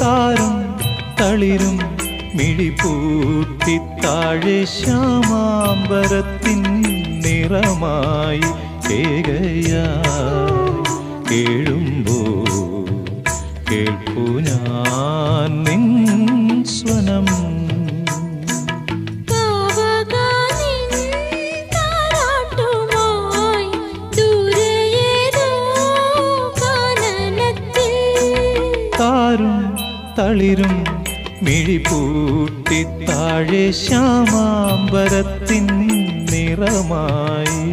താരും തളിരും മിഴിപൂട്ടി താഴെ ശ്യാമാംബരത്തിൻ നിറമായി ഏകയായി കേഴുമ്പോൾ കേൾപ്പു ഞാൻ നിൻ സ്വനം. താരും തളിരും മിഴിപൂട്ടി താഴെ ശ്യാമാംബരത്തിൻ നിറമായി